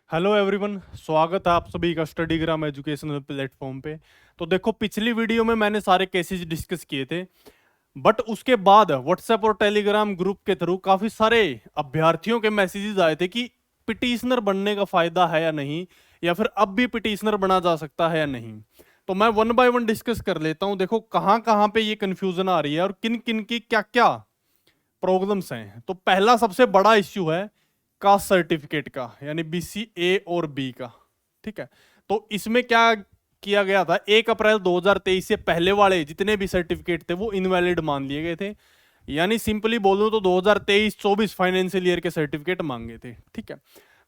Hello everyone, स्वागत है आप सभी का स्टडीग्राम एजुकेशनल प्लेटफॉर्म पे। तो देखो, पिछली वीडियो में मैंने सारे केसेस डिस्कस किए थे, बट उसके बाद व्हाट्सएप और टेलीग्राम ग्रुप के थ्रू काफ़ी सारे अभ्यर्थियों के मैसेजेस आए थे कि पिटिशनर बनने का फ़ायदा है या नहीं, या फिर अब भी पिटिशनर बना जा सकता है या नहीं। तो मैं वन बाय वन डिस्कस कर लेता हूँ। देखो कहाँ कहाँ पे ये कन्फ्यूज़न आ रही है और किन किन की क्या क्या प्रॉब्लम्स हैं। तो पहला सबसे बड़ा इश्यू है कास्ट सर्टिफिकेट का, यानी BC-A और B का। ठीक है, तो इसमें क्या किया गया था, 1 अप्रैल 2023 से पहले वाले जितने भी सर्टिफिकेट थे वो इनवैलिड मान लिए गए थे। यानी सिंपली बोलूं तो 2023-24 फाइनेंशियल ईयर के सर्टिफिकेट मांगे थे। ठीक है,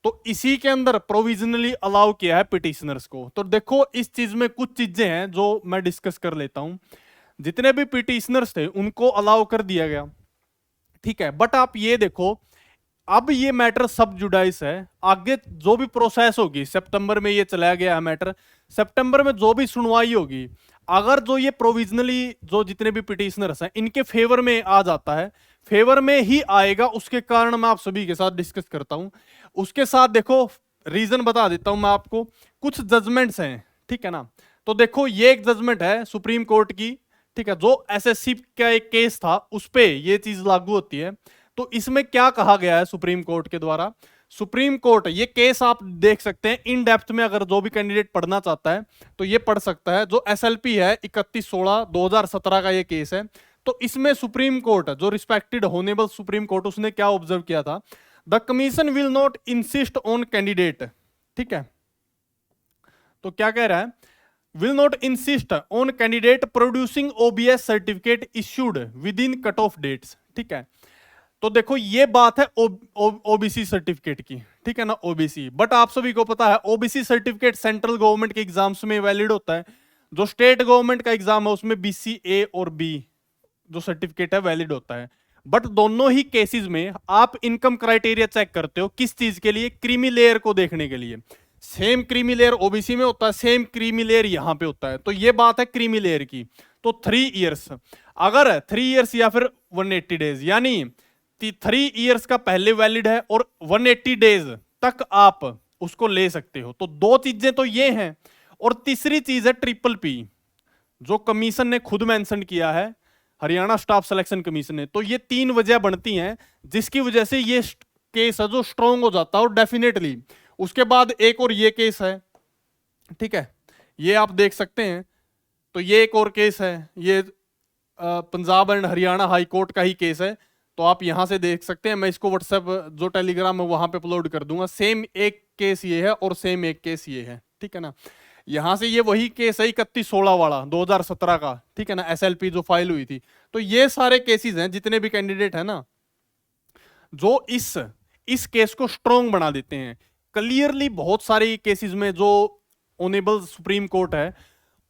तो इसी के अंदर प्रोविजनली अलाउ किया है पिटिशनर्स को। तो देखो, इस चीज में कुछ चीजें हैं जो मैं डिस्कस कर लेता हूं। जितने भी पिटिशनर्स थे उनको अलाउ कर दिया गया, ठीक है, बट आप ये देखो, अब ये मैटर सब जुडाइस है। आगे जो भी प्रोसेस होगी, सितंबर में ये चला गया है मैटर, सितंबर में जो भी सुनवाई होगी, अगर जो ये प्रोविजनली जो जितने भी पिटिशनर्स हैं इनके फेवर में आ जाता है, फेवर में ही आएगा, उसके कारण मैं आप सभी के साथ डिस्कस करता हूं। उसके साथ देखो, रीजन बता देता हूं मैं आपको। कुछ जजमेंट्स हैं, ठीक है ना। तो देखो, ये एक जजमेंट है सुप्रीम कोर्ट की, ठीक है, जो SSC का एक केस था उस पे ये चीज लागू होती है। तो इसमें क्या कहा गया है सुप्रीम कोर्ट के द्वारा, सुप्रीम कोर्ट, ये केस आप देख सकते हैं इन डेप्थ में, अगर जो भी कैंडिडेट पढ़ना चाहता है तो ये पढ़ सकता है। जो SLP है 31/16/2017 का ये केस है। तो इसमें सुप्रीम कोर्ट, जो रिस्पेक्टेड होनेबल सुप्रीम कोर्ट, उसने क्या ऑब्जर्व किया था, the commission will not insist on candidate, ठीक है, तो क्या कह रहा है, will not insist on candidate producing OBS certificate issued within cut off dates। ठीक है, तो देखो ये बात है OBC सर्टिफिकेट की, ठीक है ना, OBC। बट आप सभी को पता है OBC सर्टिफिकेट सेंट्रल गवर्नमेंट के एग्जाम्स में वैलिड होता है, जो स्टेट गवर्नमेंट का एग्जाम है उसमें BC-A और B जो सर्टिफिकेट है वैलिड होता है। बट दोनों ही केसेस में आप इनकम क्राइटेरिया चेक करते हो किस चीज के लिए, क्रीमी लेयर को देखने के लिए। सेम क्रीमी लेयर OBC में होता है, सेम क्रीमी लेयर यहां पे होता है। तो ये बात है क्रीमी लेयर की। तो 3 इयर्स, अगर 3 इयर्स या फिर 180 डेज, यानी 3 इयर्स का पहले वैलिड है और 180 डेज तक आप उसको ले सकते हो। तो दो चीजें तो ये हैं, और तीसरी चीज है ट्रिपल P, जो कमीशन ने खुद मेंशन किया है, हरियाणा स्टाफ सिलेक्शन कमीशन ने। तो ये 3 वजह बनती हैं जिसकी वजह से ये केस है जो स्ट्रॉन्ग हो जाता है, और डेफिनेटली उसके बाद एक और ये केस है, ठीक है, ये आप देख सकते हैं। तो ये एक और केस है, ये Punjab and Haryana high court का ही केस है। तो आप यहां से देख सकते हैं, मैं इसको व्हाट्सएप जो टेलीग्राम है वहां पे अपलोड कर दूंगा। सेम एक केस ये है और सेम एक केस ये है, ठीक है ना। यहां से ये वही केस है 31/16 वाला 2017 का, ठीक है ना, SLP जो फाइल हुई थी। तो ये सारे केसेस हैं, जितने भी कैंडिडेट है ना, जो इस केस को स्ट्रॉन्ग बना देते हैं। क्लियरली बहुत सारे केसेस में जो ऑनेबल सुप्रीम कोर्ट है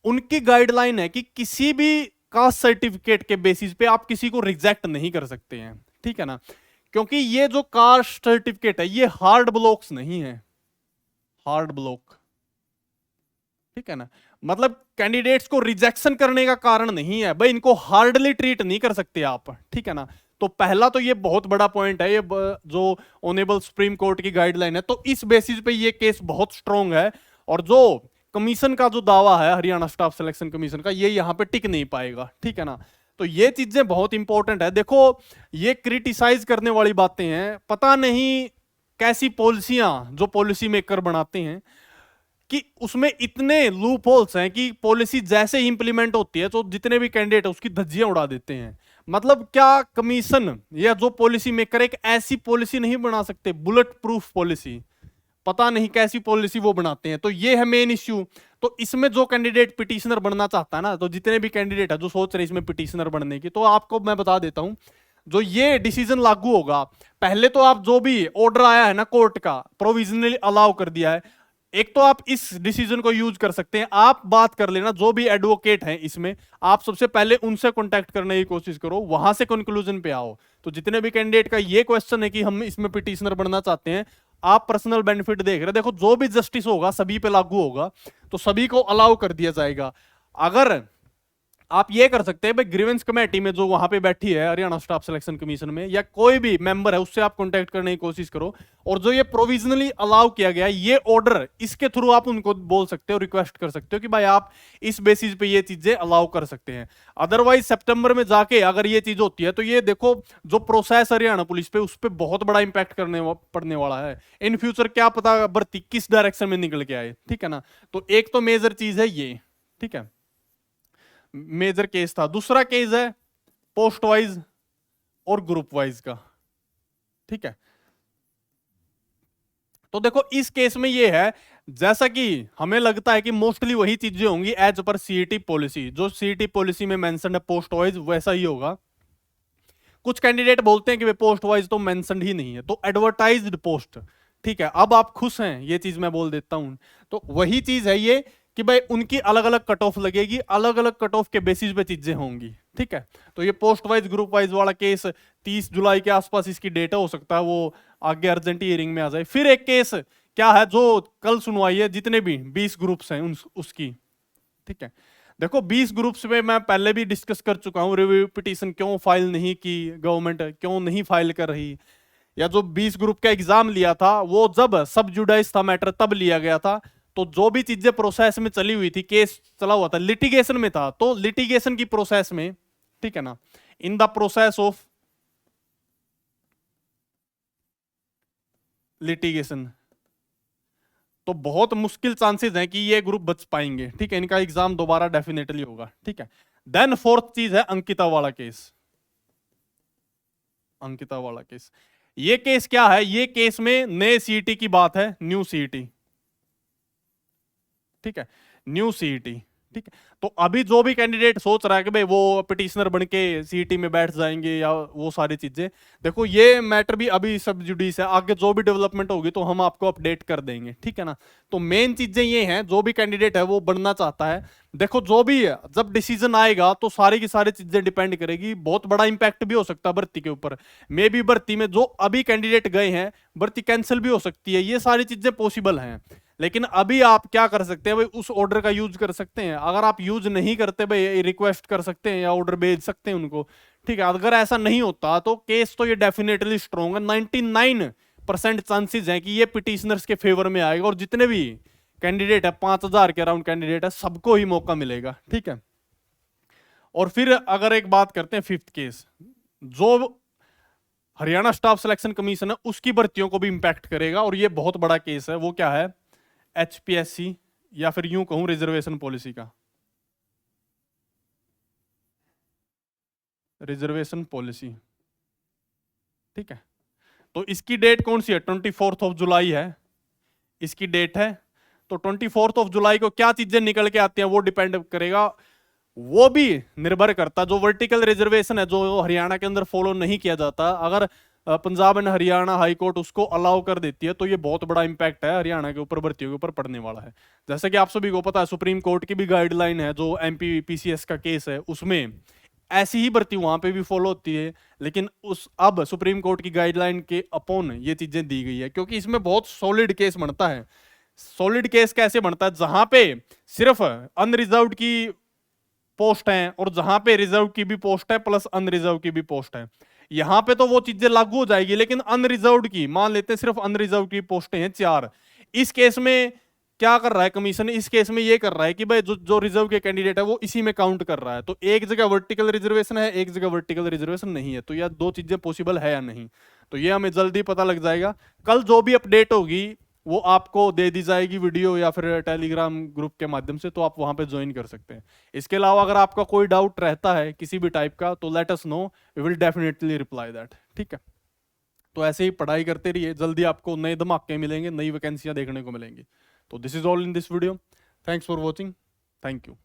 उनकी गाइडलाइन है कि किसी भी कास्ट सर्टिफिकेट के बेसिस पे आप किसी को रिजेक्ट नहीं कर सकते हैं, ठीक है ना। क्योंकि ये जो कास्ट सर्टिफिकेट है ये हार्ड ब्लॉक्स नहीं है, हार्ड ब्लॉक, ठीक है ना, मतलब कैंडिडेट्स को रिजेक्शन करने का कारण नहीं है भाई, इनको हार्डली ट्रीट नहीं कर सकते आप, ठीक है ना। तो पहला तो ये बहुत बड़ा पॉइंट है, ये जो ऑनेबल सुप्रीम कोर्ट की गाइडलाइन है, तो इस बेसिस पे ये केस बहुत स्ट्रॉन्ग है। और जो कमीशन का जो दावा है हरियाणा स्टाफ सिलेक्शन कमीशन का, ये यहां पे टिक नहीं पाएगा, ठीक है ना। तो ये चीजें बहुत इंपॉर्टेंट है। देखो, ये क्रिटिसाइज करने वाली बातें हैं, पता नहीं कैसी पॉलिसियां जो पॉलिसी मेकर बनाते हैं कि उसमें इतने लूप होल्स हैं कि पॉलिसी जैसे ही इंप्लीमेंट होती है तो जितने भी कैंडिडेट है उसकी धज्जियां उड़ा देते हैं। मतलब क्या कमीशन या जो पॉलिसी मेकर एक ऐसी पॉलिसी नहीं बना सकते, बुलेट प्रूफ पॉलिसी, पता नहीं कैसी पॉलिसी वो बनाते हैं। तो ये है मेन इश्यू। तो इसमें जो कैंडिडेट पिटिशनर बनना चाहता है ना, तो जितने भी कैंडिडेट है जो सोच रहे इसमें पिटिशनर बनने की, तो आपको मैं बता देता हूं, जो ये डिसीजन लागू होगा, पहले तो आप जो भी ऑर्डर आया है ना कोर्ट का, प्रोविजनली अलाउ कर दिया है, एक तो आप इस डिसीजन को यूज कर सकते हैं। आप बात कर लेना जो भी एडवोकेट हैं इसमें, आप सबसे पहले उनसे कांटेक्ट करने की कोशिश करो, वहां से कंक्लूजन पे आओ। तो जितने भी कैंडिडेट का ये क्वेश्चन है कि हम इसमें पिटिशनर बनना चाहते हैं, आप पर्सनल बेनिफिट देख रहे, देखो जो भी जस्टिस होगा सभी पे लागू होगा, तो सभी को अलाउ कर दिया जाएगा। अगर आप ये कर सकते हैं भाई, ग्रीवेंस कमेटी में जो वहां पे बैठी है हरियाणा स्टाफ सिलेक्शन कमीशन में, या कोई भी मेंबर है, उससे आप कांटेक्ट करने की कोशिश करो, और जो ये प्रोविजनली अलाउ किया गया है ये ऑर्डर, इसके थ्रू आप उनको बोल सकते हो, रिक्वेस्ट कर सकते हो कि भाई आप इस बेसिस पे ये चीजें अलाउ कर सकते हैं। अदरवाइज सितंबर में जाके अगर ये चीज होती है तो ये देखो जो प्रोसेस हरियाणा पुलिस पे, उस पर बहुत बड़ा इंपैक्ट पड़ने वाला है। इन फ्यूचर क्या पता भर्ती किस डायरेक्शन में निकल के आए, ठीक है ना। तो एक तो मेजर चीज है ये, ठीक है, मेजर केस था। दूसरा केस है पोस्ट वाइज और ग्रुप वाइज का, ठीक है। तो देखो इस केस में ये है, जैसा कि हमें लगता है कि मोस्टली वही चीजें होंगी एज पर सीईटी पॉलिसी, जो सीईटी पॉलिसी में मेंशन है पोस्ट वाइज वैसा ही होगा। कुछ कैंडिडेट बोलते हैं कि वे पोस्ट वाइज तो मेंशन ही नहीं है, तो एडवर्टाइज्ड पोस्ट, ठीक है। अब आप खुश हैं, ये चीज मैं बोल देता हूं, तो वही चीज है ये कि भाई उनकी अलग अलग कट ऑफ लगेगी, अलग अलग कट ऑफ के बेसिस पे चीजें होंगी, ठीक है। तो ये पोस्ट वाइज ग्रुप वाइज वाला केस 30 जुलाई के आसपास इसकी डेटा हो सकता है वो आगे अर्जेंट हियरिंग में आ जाए। फिर एक केस क्या है जो कल सुनवाई है, जितने भी 20 ग्रुप्स हैं उसकी, ठीक है। देखो 20 ग्रुप्स में मैं पहले भी डिस्कस कर चुका हूं, रिव्यू पिटीशन क्यों फाइल नहीं की गवर्नमेंट, क्यों नहीं फाइल कर रही, या जो 20 ग्रुप का एग्जाम लिया था वो जब सब जुडाइस था मैटर तब लिया गया था। तो जो भी चीजें प्रोसेस में चली हुई थी, केस चला हुआ था, लिटिगेशन में था, तो लिटिगेशन की प्रोसेस में, ठीक है ना, in the process of litigation, तो बहुत मुश्किल चांसेस हैं कि ये ग्रुप बच पाएंगे, ठीक है। इनका एग्जाम दोबारा डेफिनेटली होगा, ठीक है। देन फोर्थ चीज है अंकिता वाला केस। अंकिता वाला केस, ये केस क्या है, ये केस में नए सीईटी की बात है, न्यू सीईटी, ठीक है, न्यू सीईटी, ठीक है। तो अभी जो भी कैंडिडेट सोच रहा है कि भाई वो पिटिशनर बन के सीईटी में बैठ जाएंगे या वो सारी चीजें, देखो ये मैटर भी अभी सब जुडिस है, आगे जो भी डेवलपमेंट होगी तो हम आपको अपडेट कर देंगे, ठीक है ना। तो मेन चीजें ये हैं, जो भी कैंडिडेट है वो बनना चाहता है, देखो जो भी है, जब डिसीजन आएगा तो सारी की सारी चीजें डिपेंड करेगी, बहुत बड़ा इंपैक्ट भी हो सकता है भर्ती के ऊपर। मे बी भर्ती में जो अभी कैंडिडेट गए हैं भर्ती कैंसिल भी हो सकती है, ये सारी चीजें पॉसिबल हैं। लेकिन अभी आप क्या कर सकते हैं भाई, उस ऑर्डर का यूज कर सकते हैं। अगर आप यूज नहीं करते भाई, रिक्वेस्ट कर सकते हैं या ऑर्डर भेज सकते हैं उनको, ठीक है। अगर ऐसा नहीं होता तो केस तो ये डेफिनेटली स्ट्रॉन्ग है, 99% चांसेस हैं कि ये पिटिशनर्स के फेवर में आएगा, और जितने भी कैंडिडेट है 5000 के अराउंड कैंडिडेट है, सबको ही मौका मिलेगा, ठीक है। और फिर अगर एक बात करते हैं फिफ्थ केस, जो हरियाणा स्टाफ सिलेक्शन कमीशन है उसकी भर्तियों को भी इंपैक्ट करेगा, और ये बहुत बड़ा केस है। वो क्या है, एचपीएससी, या फिर यूं कहूं रिजर्वेशन पॉलिसी का, रिजर्वेशन पॉलिसी, ठीक है। तो इसकी डेट कौन सी है, 24 जुलाई है इसकी डेट है। तो 24 जुलाई को क्या चीजें निकल के आती हैं वो डिपेंड करेगा, वो भी निर्भर करता, जो वर्टिकल रिजर्वेशन है जो हरियाणा के अंदर फॉलो नहीं किया जाता, अगर Punjab and Haryana high court उसको अलाउ कर देती है तो ये बहुत बड़ा इंपैक्ट है हरियाणा के ऊपर, भर्तियों के ऊपर पड़ने वाला है। जैसे कि आप सभी को पता है सुप्रीम कोर्ट की भी गाइडलाइन है, जो एमपी पीसीएस का केस है उसमें ऐसी ही भर्ती वहां पे भी फॉलो होती है, लेकिन उस अब सुप्रीम कोर्ट की गाइडलाइन के अपोन ये चीजें दी गई है, क्योंकि इसमें बहुत सॉलिड केस बनता है। सॉलिड केस कैसे बनता है, जहां पे सिर्फ अनरिजर्व्ड की पोस्ट है और जहां पे रिजर्व की भी पोस्ट है प्लस अनरिजर्व की भी पोस्ट है, यहां पे तो वो चीजें लागू हो जाएगी। लेकिन अनरिजर्व्ड की, मान लेते हैं सिर्फ अनरिजर्व की पोस्टें हैं 4, इस केस में क्या कर रहा है कमीशन, इस केस में ये कर रहा है कि भाई जो जो रिजर्व के कैंडिडेट है वो इसी में काउंट कर रहा है। तो एक जगह वर्टिकल रिजर्वेशन है, एक जगह वर्टिकल रिजर्वेशन नहीं है, तो यह दो चीजें पॉसिबल है या नहीं, तो ये हमें जल्दी पता लग जाएगा। कल जो भी अपडेट होगी वो आपको दे दी जाएगी वीडियो या फिर टेलीग्राम ग्रुप के माध्यम से, तो आप वहां पे ज्वाइन कर सकते हैं। इसके अलावा अगर आपका कोई डाउट रहता है किसी भी टाइप का तो let us know, we will definitely reply that, ठीक है। तो ऐसे ही पढ़ाई करते रहिए, जल्दी आपको नए धमाके मिलेंगे, नई वैकेंसियां देखने को मिलेंगी। तो this is all in this video, thanks for watching, thank you.